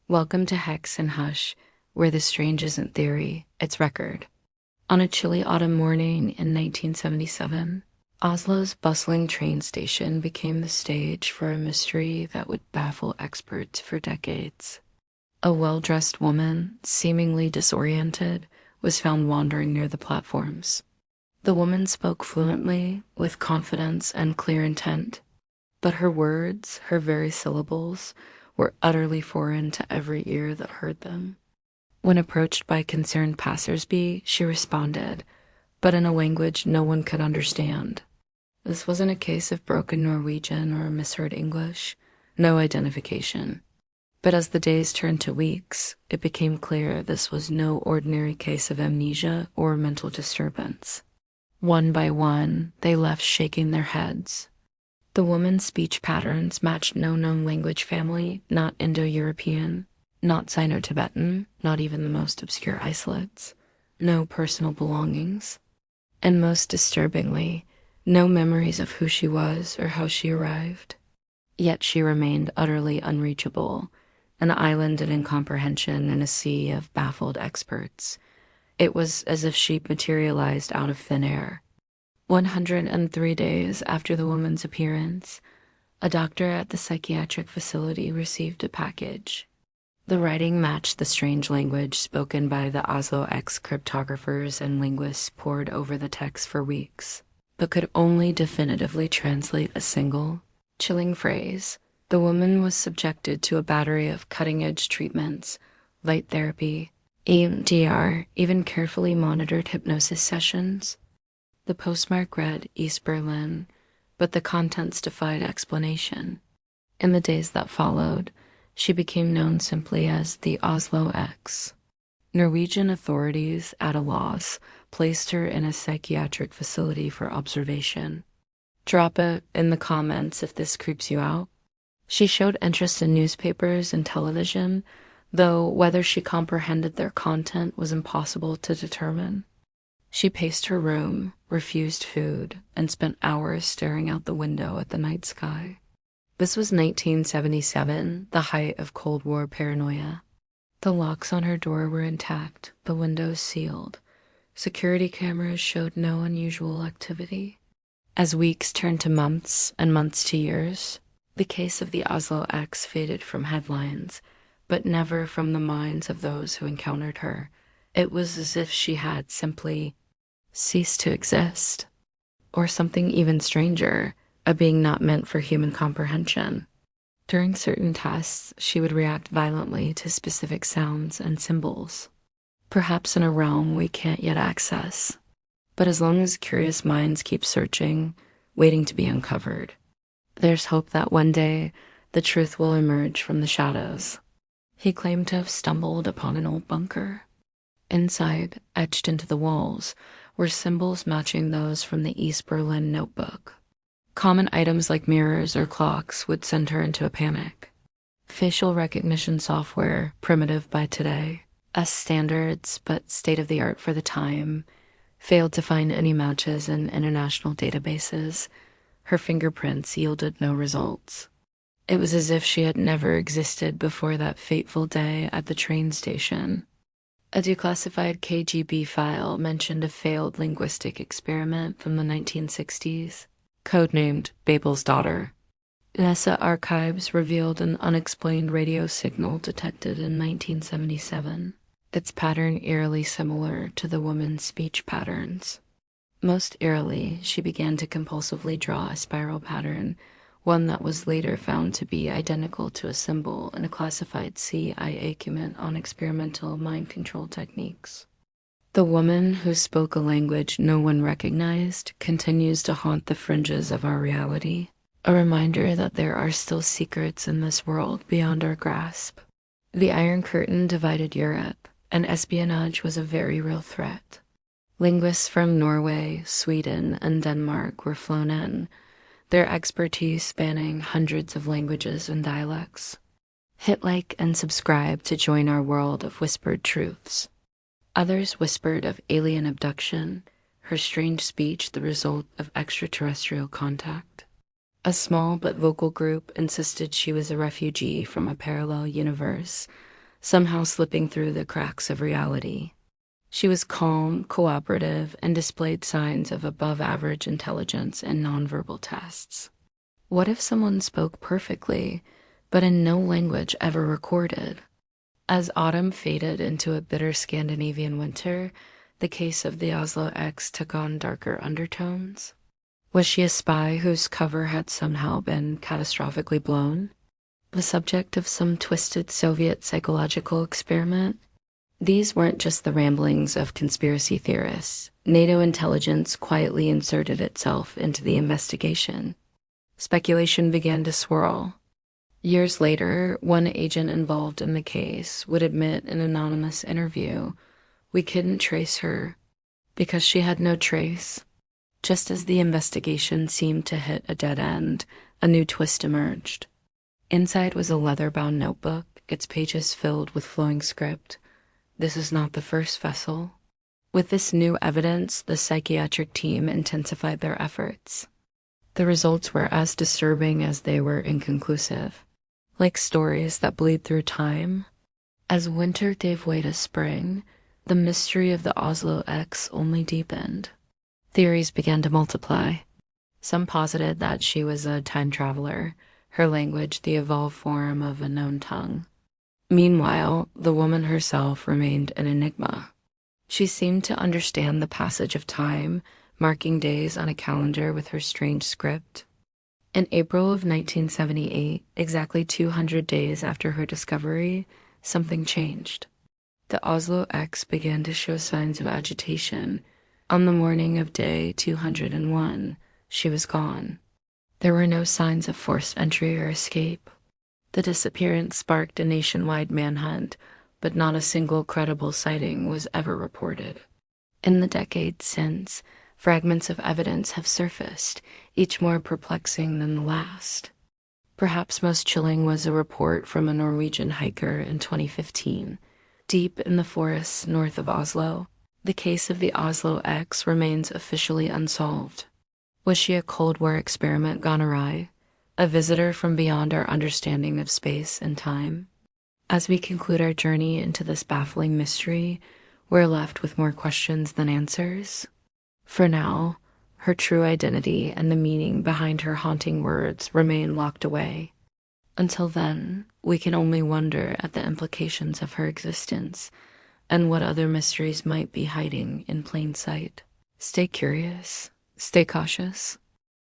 Welcome to Hex and Hush, where the strange isn't theory, it's record. On a chilly autumn morning in 1977, Oslo's bustling train station became the stage for a mystery that would baffle experts for decades. A well-dressed woman, seemingly disoriented, was found wandering near the platforms. The woman spoke fluently, with confidence and clear intent, but her words, her very syllables, were utterly foreign to every ear that heard them. When approached by concerned passersby, she responded, but in a language no one could understand. This wasn't a case of broken Norwegian or misheard English, no identification. But as the days turned to weeks, it became clear this was no ordinary case of amnesia or mental disturbance. One by one, they left shaking their heads. The woman's speech patterns matched no known language family, not Indo-European, not Sino-Tibetan, not even the most obscure isolates, no personal belongings, and most disturbingly, no memories of who she was or how she arrived. Yet she remained utterly unreachable, an island in incomprehension in a sea of baffled experts. It was as if she materialized out of thin air. 103 days after the woman's appearance, a doctor at the psychiatric facility received a package. The writing matched the strange language spoken by the Oslo cryptographers and linguists pored over the text for weeks, but could only definitively translate a single, chilling phrase. The woman was subjected to a battery of cutting-edge treatments, light therapy, EMDR, even carefully monitored hypnosis sessions. The postmark read East Berlin, but the contents defied explanation. In the days that followed, she became known simply as the Oslo X. Norwegian authorities, at a loss, placed her in a psychiatric facility for observation. Drop it in the comments if this creeps you out. She showed interest in newspapers and television, though whether she comprehended their content was impossible to determine. She paced her room, refused food, and spent hours staring out the window at the night sky. This was 1977, the height of Cold War paranoia. The locks on her door were intact, the windows sealed. Security cameras showed no unusual activity. As weeks turned to months and months to years, the case of the Oslo X faded from headlines, but never from the minds of those who encountered her. It was as if she had simply ceased to exist, or something even stranger, a being not meant for human comprehension. During certain tests, she would react violently to specific sounds and symbols, perhaps in a realm we can't yet access. But as long as curious minds keep searching, waiting to be uncovered, there's hope that one day the truth will emerge from the shadows. He claimed to have stumbled upon an old bunker. Inside, etched into the walls, were symbols matching those from the East Berlin notebook. Common items like mirrors or clocks would send her into a panic. Facial recognition software, primitive by today, as standards but state-of-the-art for the time, failed to find any matches in international databases. Her fingerprints yielded no results. It was as if she had never existed before that fateful day at the train station. A declassified KGB file mentioned a failed linguistic experiment from the 1960s, codenamed Babel's Daughter. NASA archives revealed an unexplained radio signal detected in 1977, its pattern eerily similar to the woman's speech patterns. Most eerily, she began to compulsively draw a spiral pattern, one that was later found to be identical to a symbol in a classified CIA document on experimental mind control techniques. The woman who spoke a language no one recognized continues to haunt the fringes of our reality, a reminder that there are still secrets in this world beyond our grasp. The Iron Curtain divided Europe, and espionage was a very real threat. Linguists from Norway, Sweden, and Denmark were flown in, their expertise spanning hundreds of languages and dialects. Hit like and subscribe to join our world of whispered truths. Others whispered of alien abduction, her strange speech the result of extraterrestrial contact. A small but vocal group insisted she was a refugee from a parallel universe, somehow slipping through the cracks of reality. She was calm, cooperative, and displayed signs of above-average intelligence in nonverbal tests. What if someone spoke perfectly, but in no language ever recorded? As autumn faded into a bitter Scandinavian winter, the case of the Oslo X took on darker undertones. Was she a spy whose cover had somehow been catastrophically blown? The subject of some twisted Soviet psychological experiment? These weren't just the ramblings of conspiracy theorists. NATO intelligence quietly inserted itself into the investigation. Speculation began to swirl. Years later, one agent involved in the case would admit in an anonymous interview, "We couldn't trace her because she had no trace." Just as the investigation seemed to hit a dead end, a new twist emerged. Inside was a leather-bound notebook, its pages filled with flowing script. This is not the first vessel. With this new evidence, the psychiatric team intensified their efforts. The results were as disturbing as they were inconclusive. Like stories that bleed through time. As winter gave way to spring, the mystery of the Oslo X only deepened. Theories began to multiply. Some posited that she was a time traveler, her language the evolved form of a known tongue. Meanwhile, the woman herself remained an enigma. She seemed to understand the passage of time, marking days on a calendar with her strange script. In April of 1978, exactly 200 days after her discovery, something changed. The Oslo X began to show signs of agitation. On the morning of day 201, she was gone. There were no signs of forced entry or escape. The disappearance sparked a nationwide manhunt, but not a single credible sighting was ever reported. In the decades since, fragments of evidence have surfaced, each more perplexing than the last. Perhaps most chilling was a report from a Norwegian hiker in 2015. Deep in the forests north of Oslo, the case of the Oslo X remains officially unsolved. Was she a Cold War experiment gone awry? A visitor from beyond our understanding of space and time? As we conclude our journey into this baffling mystery, we're left with more questions than answers. For now, her true identity and the meaning behind her haunting words remain locked away. Until then, we can only wonder at the implications of her existence and what other mysteries might be hiding in plain sight. Stay curious, stay cautious,